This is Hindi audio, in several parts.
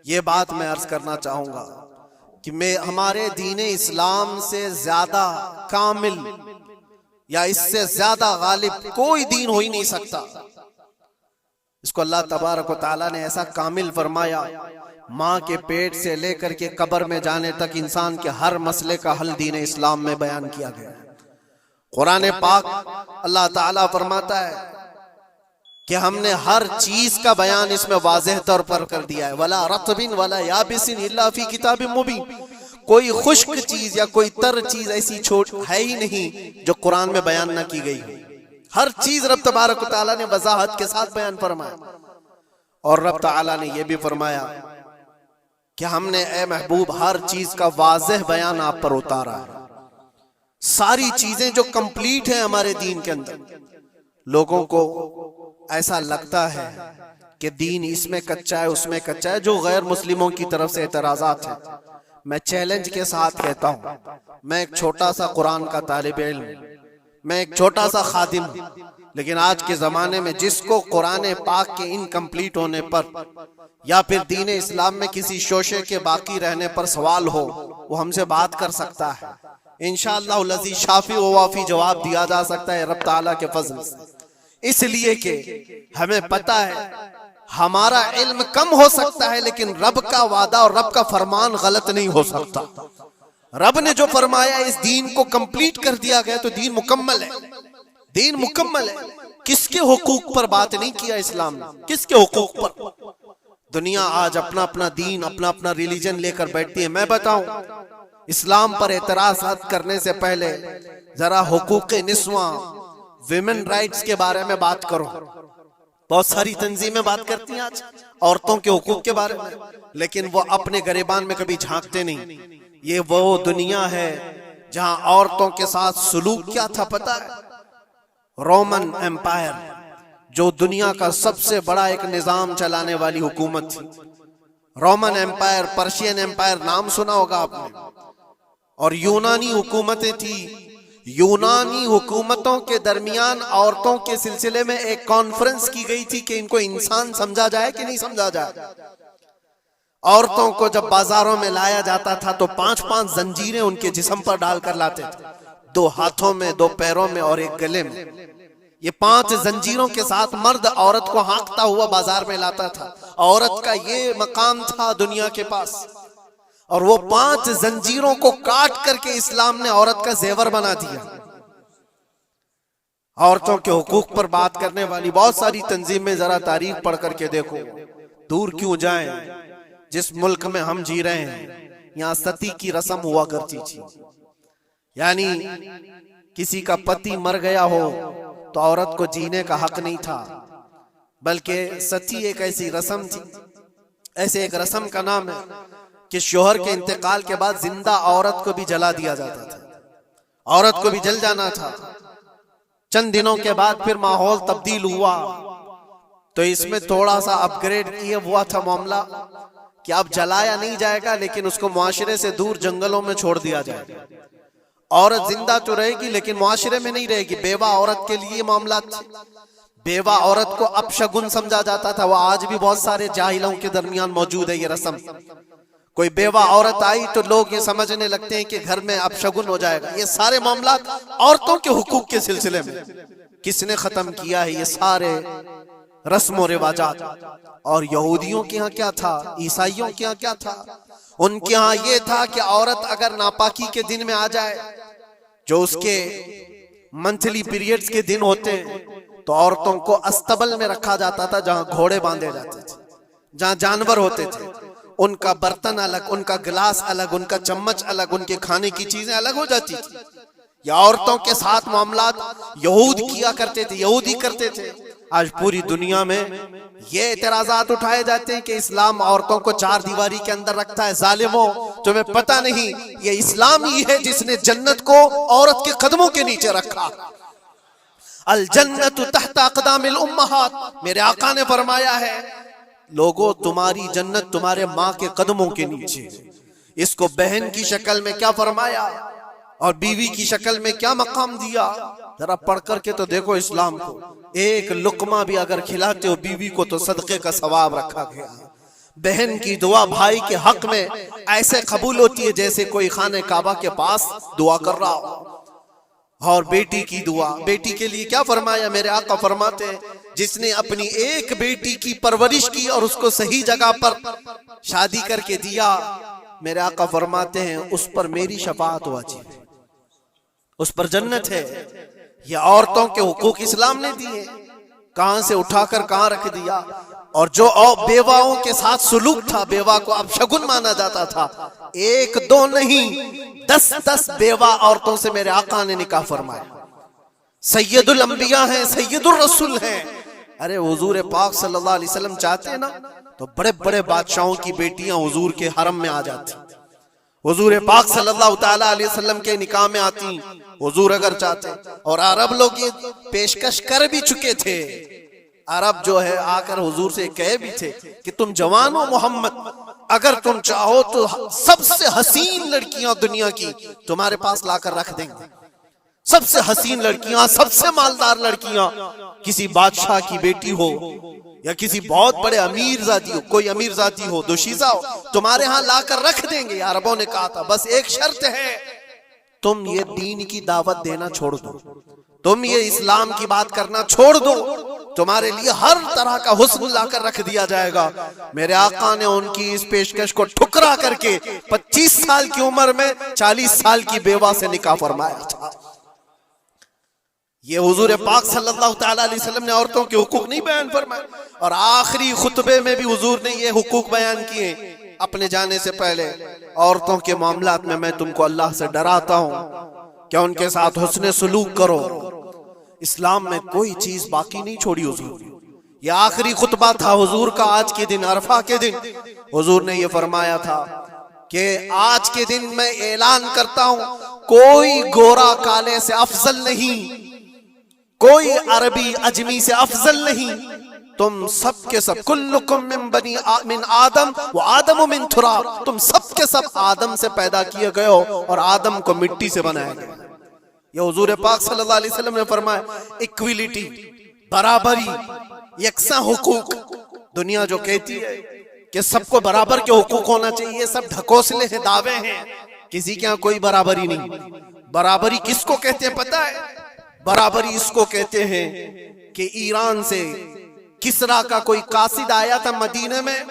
ये बात मैं अर्ज करना चाहूंगा कि मैं हमारे दीन इस्लाम से ज्यादा कामिल या इससे ज्यादा गालिब कोई दीन हो ही नहीं सकता। इसको अल्लाह तबारक व तआला ने ऐसा कामिल फरमाया, माँ के पेट से लेकर के कब्र में जाने तक इंसान के हर मसले का हल दीन इस्लाम में बयान किया गया। कुरान पाक अल्लाह ताला फरमाता है कि हमने हर चीज का बयान इसमें वाज़ेह तौर पर कर दिया है। वला रत्बिन वला याबिसिन इल्ला फी किताबिन मुबीन। कोई खुश्क चीज या कोई तर चीज ऐसी छोट है ही नहीं जो कुरान में बयान ना की गई हो। हर चीज रब तबारक व तआला ने वजाहत के साथ बयान फरमाया। और रब तआला ने यह भी फरमाया कि हमने ए महबूब हर चीज का वाज़ेह बयान आप पर उतारा है। सारी चीजें जो कंप्लीट है हमारे दीन के अंदर। लोगों को ऐसा लगता है कि दीन इसमें कच्चा है उसमें कच्चा है, जो गैर मुस्लिमों की तरफ से एतराजात है। मैं चैलेंज के साथ कहता हूं, मैं एक छोटा सा कुरान का तालिब इल्म, मैं एक छोटा सा खादिम, लेकिन आज के जमाने में जिसको कुरान पाक के इनकम्प्लीट होने पर या फिर दीन इस्लाम में किसी शोशे के बाकी रहने पर सवाल हो, वो हमसे बात कर सकता है। इंशाअल्लाह लज़ी शाफी व वाफी जवाब दिया जा सकता है रब ताला के फजल से। इसलिए कि हमें पता है हमारा इल्म कम हो सकता है, लेकिन रब का वादा और रब का फरमान गलत नहीं हो सकता। रब ने जो फरमाया इस दीन को कंप्लीट कर दिया गया, तो दीन मुकम्मल है। दीन मुकम्मल है। किसके हुकूक पर बात नहीं किया इस्लाम ने, किसके हुकूक पर? दुनिया आज अपना अपना दीन अपना अपना रिलीजन लेकर बैठती है। मैं बताऊं, इस्लाम पर एतराज़ करने से पहले जरा हुकूक निस्वा, विमेन राइट्स के बारे में बात करो। बहुत सारी तंजीमें बात करती हैं आज औरतों के हुकूक के बारे में, लेकिन वो अपने गरेबान में कभी झांकते नहीं। ये वो दुनिया है जहां औरतों के साथ सलूक क्या था पता है? रोमन एम्पायर, जो दुनिया का सबसे बड़ा एक निजाम चलाने वाली हुकूमत थी। रोमन एम्पायर, पर्शियन एम्पायर, नाम सुना होगा आपने। और यूनानी हुकूमतें थी। यूनानी हुकूमतों के दरमियान औरतों के सिलसिले में एक कॉन्फ्रेंस की गई थी कि इनको इंसान समझा जाए कि नहीं समझा जाए। औरतों को जब बाजारों में लाया जाता था तो 5-5 जंजीरें उनके जिस्म पर डालकर लाते थे, 2 हाथों में, 2 पैरों में और 1 गले में। ये 5 जंजीरों के साथ मर्द औरत को हाँकता हुआ बाजार में लाता था। औरत का ये मकाम था दुनिया के पास। और वो 5 जंजीरों को काट करके इस्लाम ने औरत का जेवर बना दिया। औरतों के हुकूक पर बात करने वाली बहुत सारी तंजीमें जरा तारीख पढ़ करके देखो। दूर क्यों जाएं, जिस मुल्क में हम जी रहे हैं यहाँ सती की रस्म हुआ करती थी। यानी किसी का पति मर गया हो तो औरत को जीने का हक नहीं था, बल्कि सती एक ऐसी रस्म थी। ऐसे एक रस्म का नाम है कि शोहर के इंतकाल के बाद जिंदा औरत को भी जला दिया जाता था। औरत को भी जल जाना था। चंद दिनों के बाद फिर माहौल तब्दील हुआ तो इसमें थोड़ा सा अपग्रेड किया हुआ था मामला कि अब जलाया नहीं जाएगा, लेकिन उसको मुआशरे से दूर जंगलों में छोड़ दिया जाएगा। औरत जिंदा तो रहेगी लेकिन मुआशरे में नहीं रहेगी। बेवा औरत के लिए मामला थे। बेवा औरत को अपशगुन समझा जाता था। वो आज भी बहुत सारे जाहिलों के दरमियान मौजूद है ये रस्म। कोई बेवा औरत आई तो लोग ये समझने लगते हैं कि घर में अपशगुन हो जाएगा। ये सारे मामला औरतों के हुकूक के सिलसिले में किसने खत्म किया है? ये सारे रस्म और रिवाजात। और यहूदियों के यहाँ क्या था, ईसाइयों के यहाँ क्या था? उनके यहाँ ये था कि औरत अगर नापाकी के दिन में आ जाए, जो उसके मंथली पीरियड्स के दिन होते हैं, तो औरतों को अस्तबल में रखा जाता था, जहां घोड़े बांधे जाते थे, जहां जानवर होते थे। उनका बर्तन अलग, उनका गिलास अलग, उनका चम्मच अलग, उनके खाने की चीजें अलग हो जाती थी। या औरतों के साथ मामलात यहूद किया करते थे, यहूदी करते थे। आज पूरी दुनिया में ये एतराजात उठाए जाते हैं कि इस्लाम औरतों को 4 दीवारी के अंदर रखता है। जालिमों, तुम्हें पता नहीं ये इस्लाम ही है जिसने जन्नत को औरत के कदमों के नीचे रखा। अल जन्नतु तहता अक़दामिल उम्महात, मेरे आका ने फरमाया है लोगों तुम्हारी जन्नत तुम्हारे माँ के कदमों के नीचे। इसको बहन की शक्ल में क्या फरमाया और बीवी की शक्ल में क्या मकाम दिया, जरा पढ़ करके तो देखो इस्लाम को। एक लुकमा भी अगर खिलाते हो बीवी को तो सदके का सवाब रखा गया। बहन की दुआ भाई के हक में ऐसे कबूल होती है जैसे कोई खाने काबा के पास दुआ कर रहा हो। और बेटी की दुआ, बेटी के लिए क्या फरमाया मेरे आका फरमाते हैं, जिसने अपनी एक बेटी की परवरिश की और उसको सही जगह पर शादी करके दिया, मेरे आका फरमाते हैं उस पर मेरी शफाअत वाजिब है, उस पर जन्नत है। ये औरतों के हुकूक इस्लाम ने दिए, कहां से उठाकर कहां रख दिया। और जो बेवाओं के साथ सुलूक था, बेवा को अब शगुन माना जाता था, एक दो नहीं 10-10 बेवा औरतों से मेरे आका ने निकाह फरमाया। सैयदुल अंबिया हैं, सैयदुल रसूल हैं। अरे हुजूर पाक सल्लल्लाहु अलैहि वसल्लम चाहते ना तो बड़े बड़े बादशाहों की बेटियां हुजूर के हरम में आ जाती, हुजूर पाक सल्लल्लाहु ताला अलैहि वसल्लम के निकाह में आती हुजूर अगर चाहते। और अरब लोग ये पेशकश कर भी चुके थे, अरब जो है आकर हुजूर से कहे भी थे कि तुम जवान हो मोहम्मद, अगर तुम चाहो तो सबसे हसीन लड़कियां दुनिया की तुम्हारे पास लाकर रख देंगे। सबसे हसीन लड़कियां, सबसे मालदार लड़कियां, किसी बादशाह की बेटी हो या किसी बहुत बड़े अमीर जाती हो, कोई अमीर जाती हो, दोशीजा हो, तुम्हारे यहां लाकर रख देंगे। अरबों ने कहा था बस एक शर्त है, तुम ये दीन की दावत देना छोड़ दो, तुम ये इस्लाम की बात करना छोड़ दो, तुम्हारे लिए हर तरह का हुस्न लाकर रख दिया जाएगा। मेरे आका ने उनकी इस पेशकश को ठुकरा करके 25 साल की उम्र में 40 साल की बेवा से निकाह फरमाया था। ये हुजूर पाक सल्लल्लाहु ताला अलैहि वसल्लम ने औरतों के हुकूक नहीं बयान फरमाए, और आखिरी खुतबे में भी हुजूर ने ये हुकूक बयान किए अपने जाने से पहले, औरतों के मामलात में मैं तुमको अल्लाह से डराता हूं कि उनके साथ हुस्न सुलूक करो। इस्लाम में कोई चीज बाकी नहीं छोड़ी हुजूर। ये आखिरी खुतबा था हुजूर का आज के दिन, अरफा के दिन हुजूर ने ये फरमाया था कि आज के दिन मैं ऐलान करता हूं, कोई गोरा काले से अफजल नहीं, कोई अरबी अजमी से अफजल नहीं, तुम सब के सब कुल्लुकुम मिन आदम व आदम मिन तुराब, तुम सब के सब आदम से पैदा किए गए हो और आदम को मिट्टी से बनाया गया। ये हुजूर पाक सल्लल्लाहु अलैहि वसल्लम ने फरमाया इक्विलिटी, बराबरी, यकसा हुकूक। दुनिया जो कहती है कि सबको बराबर के हुकूक होना चाहिए, ये सब ढकोसले हैं, दावे हैं, किसी के यहाँ कोई बराबरी नहीं। बराबरी किसको कहते हैं पता है? बराबरी इसको कहते हैं कि ईरान से किसरा का कोई कासिद आया था मदीने में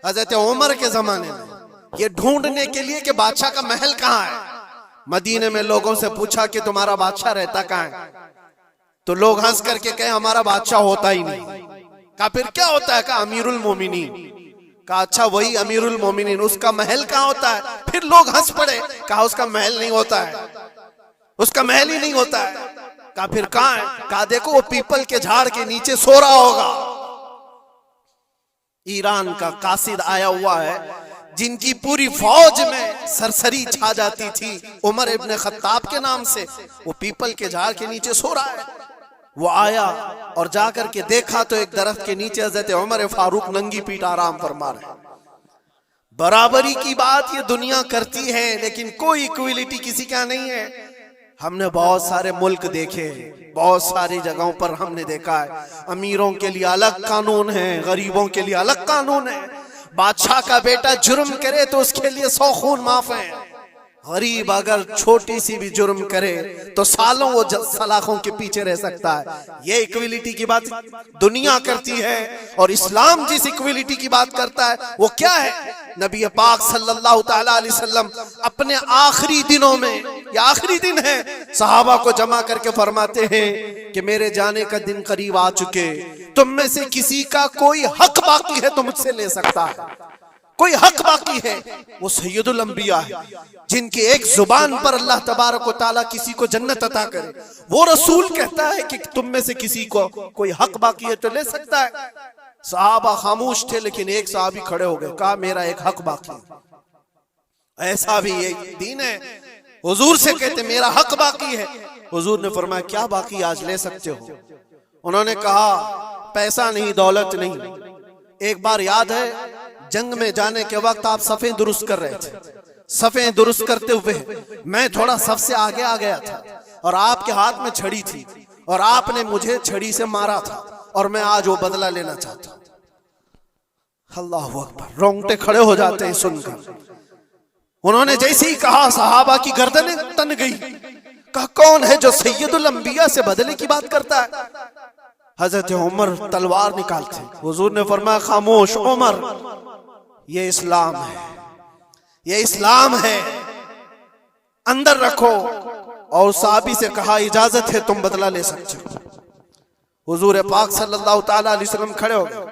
हजरत उमर के जमाने में, ये ढूंढने के लिए कि बादशाह का महल कहाँ है। मदीने में लोगों से पूछा कि तुम्हारा बादशाह रहता कहाँ है, तो लोग हंस करके कहे हमारा बादशाह होता ही नहीं। कहा फिर क्या होता है? कहा अमीरुल मोमिनीन। कहा अच्छा वही अमीरुल मोमिनीन, उसका महल कहाँ होता है? फिर लोग हंस पड़े, कहा उसका महल नहीं होता है, उसका महल ही नहीं होता है। कहा फिर कहाँ है? कहा देखो वो पीपल के झाड़ के नीचे सो रहा होगा। ईरान का कासिद आया हुआ है जिनकी पूरी फौज में सरसरी छा जाती थी उमर इब्न खत्ताब के नाम से, वो पीपल के झाड़ के नीचे सो रहा है। वो आया और जाकर के देखा तो एक दरख्त के नीचे हजरत उमर फारूक नंगी पीठ आराम फरमा रहे। बराबरी की बात ये दुनिया करती है, लेकिन कोई इक्विलिटी किसी का नहीं है। हमने बहुत सारे मुल्क देखे, बहुत सारी जगहों पर हमने देखा है अमीरों के लिए अलग कानून है, गरीबों के लिए अलग कानून है। बादशाह का बेटा जुर्म करे तो उसके लिए 100 खून माफ है, गरीब अगर छोटी सी भी जुर्म करे तो सालों वो सलाखों के पीछे रह सकता है। ये इक्विलिटी की बात दुनिया करती है, और इस्लाम जिस इक्विलिटी की बात करता है वो क्या है? नबी पाक सल्लल्लाहु ताला अलैहि वसल्लम अपने आखिरी दिनों में, या आखिरी दिन है, सहाबा को जमा करके फरमाते हैं कि मेरे जाने का दिन करीब आ चुके, तुम में से किसी का कोई हक बाकी है तो मुझसे ले सकता है। कोई हक बाकी है, वो सैयदुल अंबिया है, जिनकी एक जुबान पर अल्लाह तबारक व तआला किसी को जन्नत अता करे। वो रसूल कहता है कि तुम में से किसी को कोई हक बाकी है तो ले सकता है। सहाबा खामोश थे, लेकिन एक सहाबी खड़े हो गए, कहा मेरा एक हक बाकी है। ऐसा भी एक दीन है, हुजूर से कहते मेरा हक बाकी है। हुजूर ने फरमाया क्या बाकी, आज ले सकते हो। उन्होंने कहा पैसा नहीं, दौलत नहीं। एक बार याद है जंग में जाने के वक्त आप सफ़ें दुरुस्त कर रहे थे, सफ़ें दुरुस्त करते हुए मैं थोड़ा सफ से आगे आ गया था और आपके हाथ में छड़ी थी और आपने मुझे छड़ी से मारा था और मैं आज वो बदला लेना चाहता हूं। अल्लाह अकबर, रोंगटे खड़े हो जाते हैं सुनकर। उन्होंने जैसे ही कहा सहाबा की गर्दनें तन गई। कहा कौन है जो सैयदुल अंबिया से बदले की बात करता है? हजरत उमर तलवार निकालते। हुजूर ने फरमाया खामोश उमर, ये इस्लाम है, ये इस्लाम है, अंदर रखो। और साहबी से कहा इजाजत है, तुम बदला ले सकते हो। हुजूर पाक सल्लल्लाहु ताला अलैहि वसल्लम खड़े हो गए।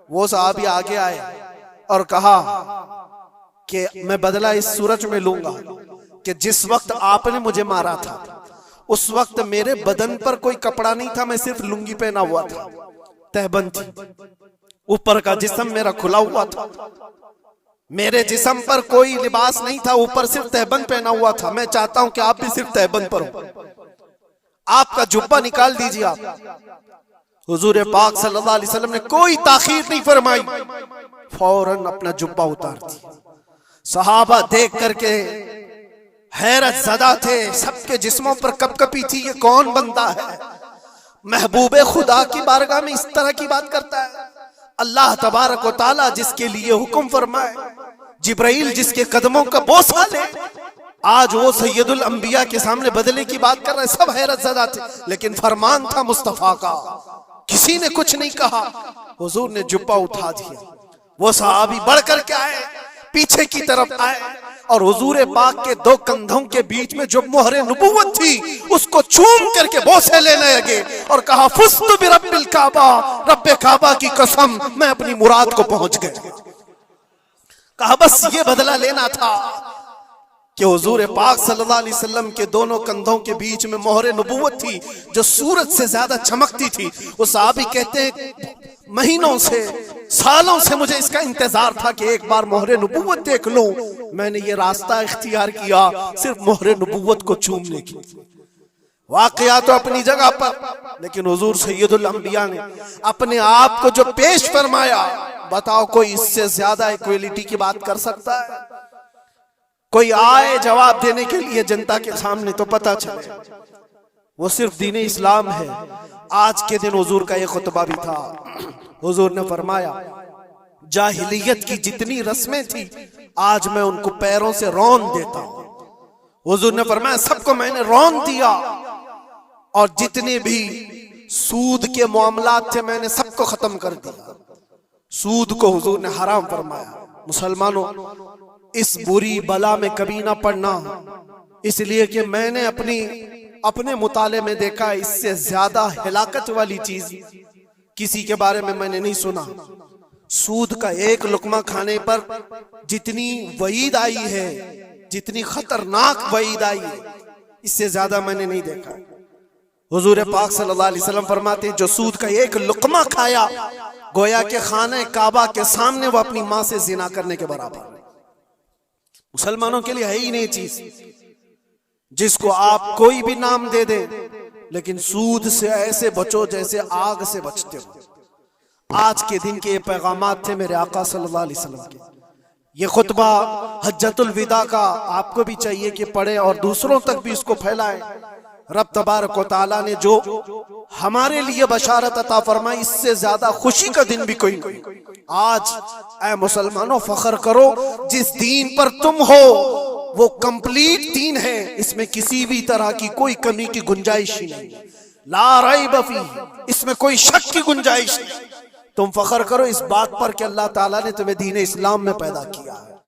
वो साहबी आगे आए और कहा कि मैं बदला इस सूरज में लूंगा कि जिस वक्त आपने मुझे मारा था उस वक्त मेरे बदन पर कोई कपड़ा नहीं था, मैं सिर्फ लुंगी पहना हुआ था, तहबंद थी, ऊपर का जिस्म मेरा खुला हुआ था, मेरे जिस्म पर कोई लिबास नहीं था, ऊपर सिर्फ तहबंद पहना हुआ था। मैं चाहता हूं कि आप भी सिर्फ तहबंद पर हो, आपका जुब्बा निकाल दीजिए आप। हुजूर पाक सल्लल्लाहु अलैहि वसल्लम ने कोई ताखीर नहीं फरमाई, फौरन अपना जुब्बा उतार दिया। सहाबा देख करके हैरत ज़दा थे, सबके जिस्मों पर कपकपी थी, ये कौन बंदा है, महबूबे खुदा की बारगाह में इस तरह की बात करता है। अल्लाह तबारक व तआला जिसके लिए हुक्म फरमाए, जिब्राइल जिसके कदमों का बोसा ले, आज वो सैयदुल अंबिया के सामने बदले की बात कर रहे। सब हैरत ज़दा थे, लेकिन फरमान था मुस्तफा का, किसी ने कुछ नहीं कहा। हुजूर ने जुब्बा उठा दिया। वो सहाबी बढ़ कर के आए, पीछे की तरफ आए और हुजूर पाक के दो कंधों के बीच में जो मोहरे नबुव्वत थी उसको चूम करके बोसे लेने लगे और कहा फुस्तु बिरब्बिल काबा, रब्बे काबा की कसम, मैं अपनी मुराद को पहुंच गया। कहा बस ये बदला लेना था कि हुजूर पाक सल्लल्लाहु अलैहि वसल्लम के दोनों कंधों के बीच में मोहरे नबुव्वत थी जो सूरज से ज्यादा चमकती थी। वो साहबी कहते हैं महीनों से, सालों से मुझे इसका इंतजार था कि एक बार मोहरे नबुव्वत देख लूं। मैंने ये रास्ता इख्तियार किया सिर्फ मोहरे नबुव्वत को चूमने की। वाकया तो अपनी जगह पर, लेकिन हुजूर सैयदुल अंबिया ने अपने आप को जो पेश फरमाया, बताओ कोई इससे ज्यादा इक्वलिटी की बात कर सकता है? कोई आए जवाब देने के लिए जनता के सामने तो पता चले वो सिर्फ दीन इस्लाम है। आज के दिन हुजूर का ये खुतबा भी था। हुजूर ने फरमाया जाहिलियत की जितनी रस्में थी आज मैं उनको पैरों से रौन देता हूं। हुजूर ने फरमाया सबको मैंने रौन दिया और जितने भी सूद के मामलात थे मैंने सबको खत्म कर दिया। सूद को हुजूर ने हराम फरमाया। मुसलमानों, इस बुरी बला में कभी ना पड़ना, इसलिए कि मैंने अपने मुताले में देखा इससे ज्यादा हिलाकत वाली चीज किसी के बारे में मैंने नहीं सुना। सूद का एक लुकमा खाने पर जितनी वईद आई है, जितनी खतरनाक वईद आई है, इससे ज्यादा मैंने नहीं देखा। हुजूर पाक सल्लल्लाहु अलैहि वसल्लम फरमाते जो सूद का एक लुकमा खाया गोया के खाने काबा के सामने वो अपनी मां से जिना करने के बराबर। मुसलमानों के लिए है ही नहीं चीज जिसको आप कोई भी नाम दे दे, लेकिन सूद से ऐसे बचो जैसे आग से बचते हो। आज के दिन के ये पैगामात थे मेरे आका सल्लल्लाहु अलैहि वसल्लम के। ये खुतबा हज्जतुल विदा का आपको भी चाहिए कि पढ़े और दूसरों तक भी इसको फैलाएं। रब तबारक व तआला ने जो हमारे लिए बशारत अता फरमाई, इससे ज्यादा खुशी का दिन भी कोई नहीं। आज ऐ मुसलमानों फख्र करो, जिस दीन पर तुम हो वो कंप्लीट दीन है, इसमें किसी भी तरह की कोई कमी की गुंजाइश ही नहीं, ला रैब फीह, इसमें कोई शक की गुंजाइश नहीं। तुम फख्र करो इस बात पर कि अल्लाह ताला ने तुम्हें दीन इस्लाम में पैदा किया है।